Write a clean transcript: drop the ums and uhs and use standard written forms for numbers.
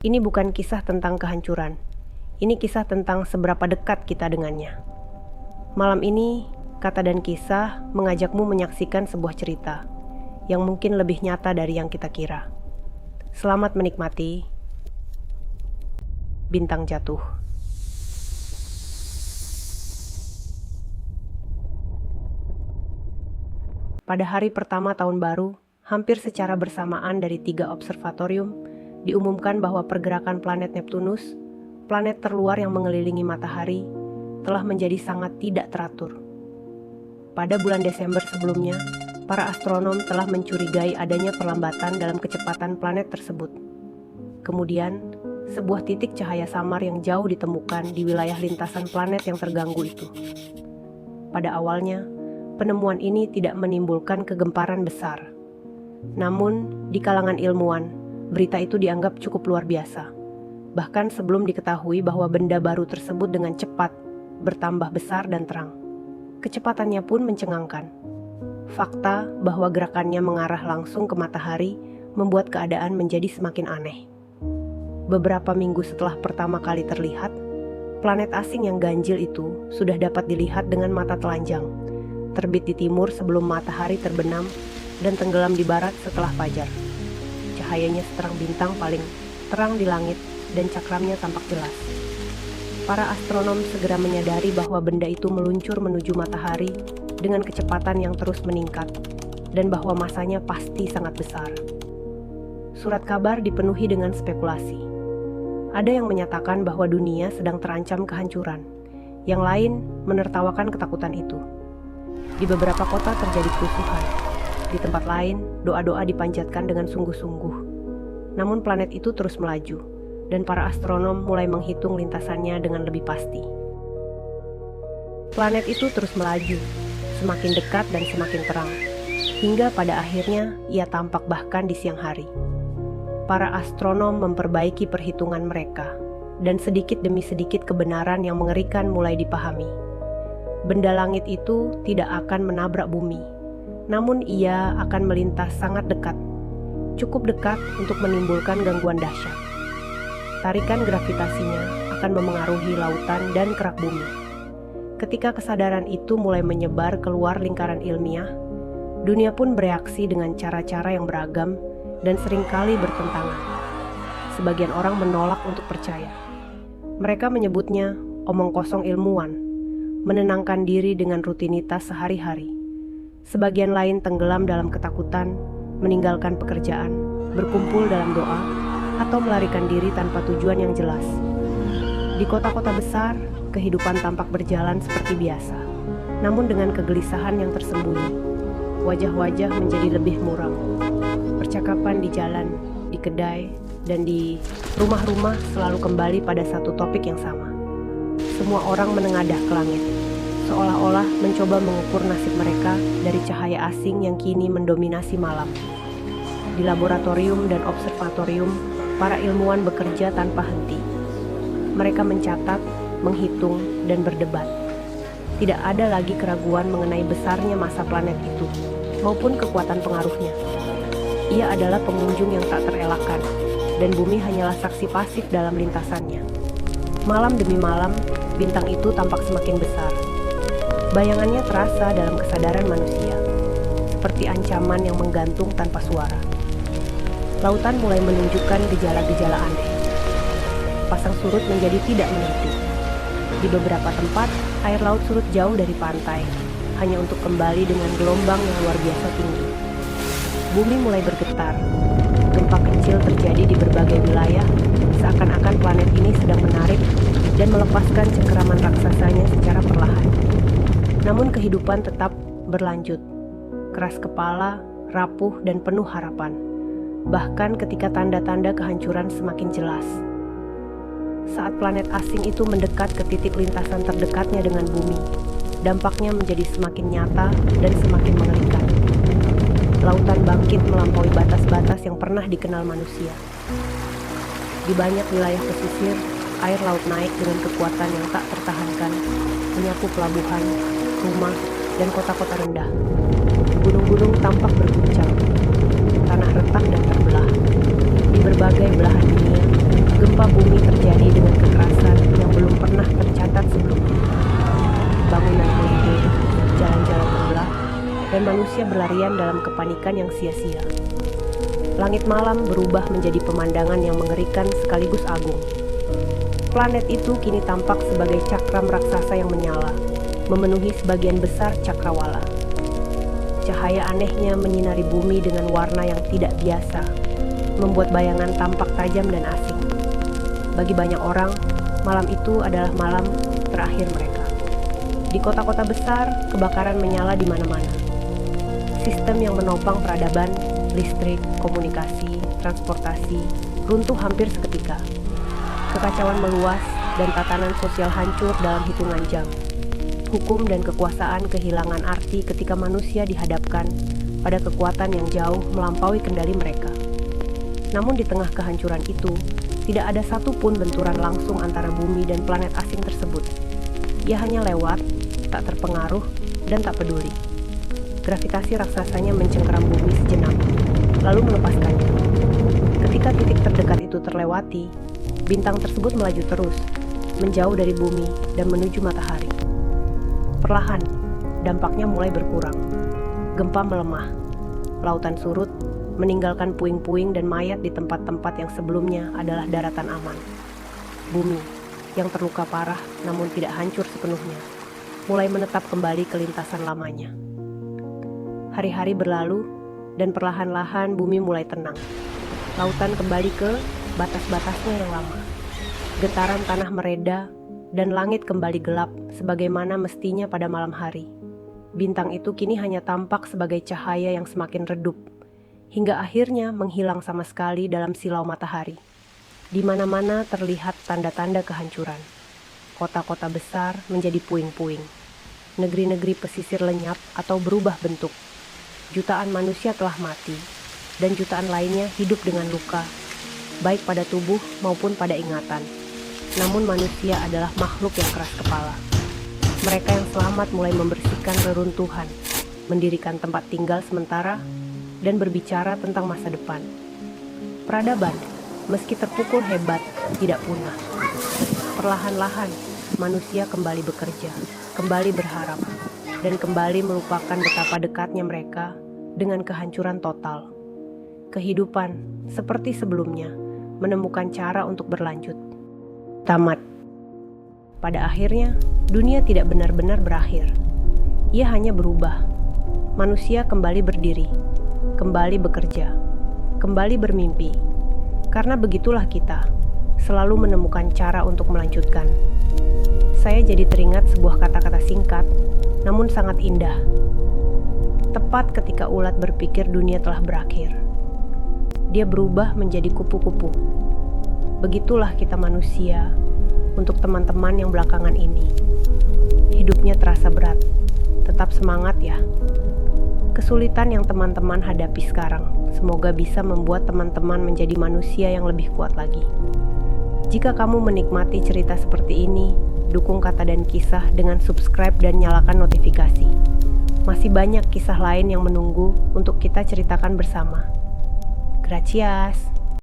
Ini bukan kisah tentang kehancuran. Ini kisah tentang seberapa dekat kita dengannya. Malam ini, Kata dan Kisah mengajakmu menyaksikan sebuah cerita yang mungkin lebih nyata dari yang kita kira. Selamat menikmati Bintang Jatuh. Pada hari pertama tahun baru, hampir secara bersamaan dari 3 observatorium, diumumkan bahwa pergerakan planet Neptunus, planet terluar yang mengelilingi matahari, telah menjadi sangat tidak teratur. Pada bulan Desember sebelumnya, para astronom telah mencurigai adanya perlambatan dalam kecepatan planet tersebut. Kemudian, sebuah titik cahaya samar yang jauh ditemukan di wilayah lintasan planet yang terganggu itu. Pada awalnya, penemuan ini tidak menimbulkan kegemparan besar. Namun, di kalangan ilmuwan, berita itu dianggap cukup luar biasa. Bahkan sebelum diketahui bahwa benda baru tersebut dengan cepat bertambah besar dan terang. Kecepatannya pun mencengangkan. Fakta bahwa gerakannya mengarah langsung ke matahari membuat keadaan menjadi semakin aneh. Beberapa minggu setelah pertama kali terlihat, planet asing yang ganjil itu sudah dapat dilihat dengan mata telanjang, terbit di timur sebelum matahari terbenam dan tenggelam di barat setelah fajar. Cahayanya seterang bintang paling terang di langit dan cakramnya tampak jelas. Para astronom segera menyadari bahwa benda itu meluncur menuju matahari dengan kecepatan yang terus meningkat dan bahwa masanya pasti sangat besar. Surat kabar dipenuhi dengan spekulasi. Ada yang menyatakan bahwa dunia sedang terancam kehancuran. Yang lain menertawakan ketakutan itu. Di beberapa kota terjadi kerusuhan. Di tempat lain, doa-doa dipanjatkan dengan sungguh-sungguh. Namun planet itu terus melaju, dan para astronom mulai menghitung lintasannya dengan lebih pasti. Planet itu terus melaju, semakin dekat dan semakin terang, hingga pada akhirnya ia tampak bahkan di siang hari. Para astronom memperbaiki perhitungan mereka, dan sedikit demi sedikit kebenaran yang mengerikan mulai dipahami. Benda langit itu tidak akan menabrak bumi, namun ia akan melintas sangat dekat, cukup dekat untuk menimbulkan gangguan dahsyat. Tarikan gravitasinya akan memengaruhi lautan dan kerak bumi. Ketika kesadaran itu mulai menyebar keluar lingkaran ilmiah, dunia pun bereaksi dengan cara-cara yang beragam dan seringkali bertentangan. Sebagian orang menolak untuk percaya. Mereka menyebutnya omong kosong ilmuwan, menenangkan diri dengan rutinitas sehari-hari. Sebagian lain tenggelam dalam ketakutan, meninggalkan pekerjaan, berkumpul dalam doa, atau melarikan diri tanpa tujuan yang jelas. Di kota-kota besar, kehidupan tampak berjalan seperti biasa, namun dengan kegelisahan yang tersembunyi. Wajah-wajah menjadi lebih muram. Percakapan di jalan, di kedai, dan di rumah-rumah selalu kembali pada satu topik yang sama. Semua orang menengadah ke langit, seolah-olah mencoba mengukur nasib mereka dari cahaya asing yang kini mendominasi malam. Di laboratorium dan observatorium, para ilmuwan bekerja tanpa henti. Mereka mencatat, menghitung, dan berdebat. Tidak ada lagi keraguan mengenai besarnya massa planet itu, maupun kekuatan pengaruhnya. Ia adalah pengunjung yang tak terelakkan, dan bumi hanyalah saksi pasif dalam lintasannya. Malam demi malam, bintang itu tampak semakin besar. Bayangannya terasa dalam kesadaran manusia, seperti ancaman yang menggantung tanpa suara. Lautan mulai menunjukkan gejala-gejala aneh. Pasang surut menjadi tidak menentu. Di beberapa tempat, air laut surut jauh dari pantai, hanya untuk kembali dengan gelombang yang luar biasa tinggi. Bumi mulai bergetar. Gempa kecil terjadi di berbagai wilayah, seakan-akan planet ini sedang menarik dan melepaskan cengkeraman raksasanya secara perlahan. Namun kehidupan tetap berlanjut. Keras kepala, rapuh, dan penuh harapan. Bahkan ketika tanda-tanda kehancuran semakin jelas. Saat planet asing itu mendekat ke titik lintasan terdekatnya dengan bumi, dampaknya menjadi semakin nyata dan semakin mengerikan. Lautan bangkit melampaui batas-batas yang pernah dikenal manusia. Di banyak wilayah pesisir, air laut naik dengan kekuatan yang tak tertahankan, menyapu pelabuhan, rumah, dan kota-kota rendah. Gunung-gunung tampak berguncang. Tanah retak dan terbelah. Di berbagai belahan dunia, bumi terjadi dengan kekerasan yang belum pernah tercatat sebelumnya. Bangunan runtuh, jalan-jalan terbelah, dan manusia berlarian dalam kepanikan yang sia-sia. Langit malam berubah menjadi pemandangan yang mengerikan sekaligus agung. Planet itu kini tampak sebagai cakram raksasa yang menyala, memenuhi sebagian besar cakrawala. Cahaya anehnya menyinari bumi dengan warna yang tidak biasa, membuat bayangan tampak tajam dan asing. Bagi banyak orang, malam itu adalah malam terakhir mereka. Di kota-kota besar, kebakaran menyala di mana-mana. Sistem yang menopang peradaban, listrik, komunikasi, transportasi, runtuh hampir seketika. Kekacauan meluas dan tatanan sosial hancur dalam hitungan jam. Hukum dan kekuasaan kehilangan arti ketika manusia dihadapkan pada kekuatan yang jauh melampaui kendali mereka. Namun di tengah kehancuran itu, tidak ada satupun benturan langsung antara bumi dan planet asing tersebut. Ia hanya lewat, tak terpengaruh, dan tak peduli. Gravitasi raksasanya mencengkeram bumi sejenak, lalu melepaskannya. Ketika titik terdekat itu terlewati, bintang tersebut melaju terus, menjauh dari bumi dan menuju matahari. Perlahan, dampaknya mulai berkurang. Gempa melemah, lautan surut, meninggalkan puing-puing dan mayat di tempat-tempat yang sebelumnya adalah daratan aman. Bumi, yang terluka parah namun tidak hancur sepenuhnya, mulai menetap kembali ke lintasan lamanya. Hari-hari berlalu, dan perlahan-lahan bumi mulai tenang. Lautan kembali ke batas-batasnya yang lama. Getaran tanah mereda, dan langit kembali gelap sebagaimana mestinya pada malam hari. Bintang itu kini hanya tampak sebagai cahaya yang semakin redup, hingga akhirnya menghilang sama sekali dalam silau matahari. Di mana-mana terlihat tanda-tanda kehancuran. Kota-kota besar menjadi puing-puing. Negeri-negeri pesisir lenyap atau berubah bentuk. Jutaan manusia telah mati, dan jutaan lainnya hidup dengan luka, baik pada tubuh maupun pada ingatan. Namun manusia adalah makhluk yang keras kepala. Mereka yang selamat mulai membersihkan reruntuhan, mendirikan tempat tinggal sementara, dan berbicara tentang masa depan. Peradaban, meski terpukul hebat, tidak punah. Perlahan-lahan, manusia kembali bekerja, kembali berharap, dan kembali melupakan betapa dekatnya mereka dengan kehancuran total. Kehidupan, seperti sebelumnya, menemukan cara untuk berlanjut. Tamat. Pada akhirnya, dunia tidak benar-benar berakhir. Ia hanya berubah. Manusia kembali berdiri, kembali bekerja, kembali bermimpi. Karena begitulah kita, selalu menemukan cara untuk melanjutkan. Saya jadi teringat sebuah kata-kata singkat, namun sangat indah. Tepat ketika ulat berpikir dunia telah berakhir, dia berubah menjadi kupu-kupu. Begitulah kita manusia untuk teman-teman yang belakangan ini. Hidupnya terasa berat, tetap semangat ya. Kesulitan yang teman-teman hadapi sekarang, semoga bisa membuat teman-teman menjadi manusia yang lebih kuat lagi. Jika kamu menikmati cerita seperti ini, dukung Kata dan Kisah dengan subscribe dan nyalakan notifikasi. Masih banyak kisah lain yang menunggu untuk kita ceritakan bersama. Gracias.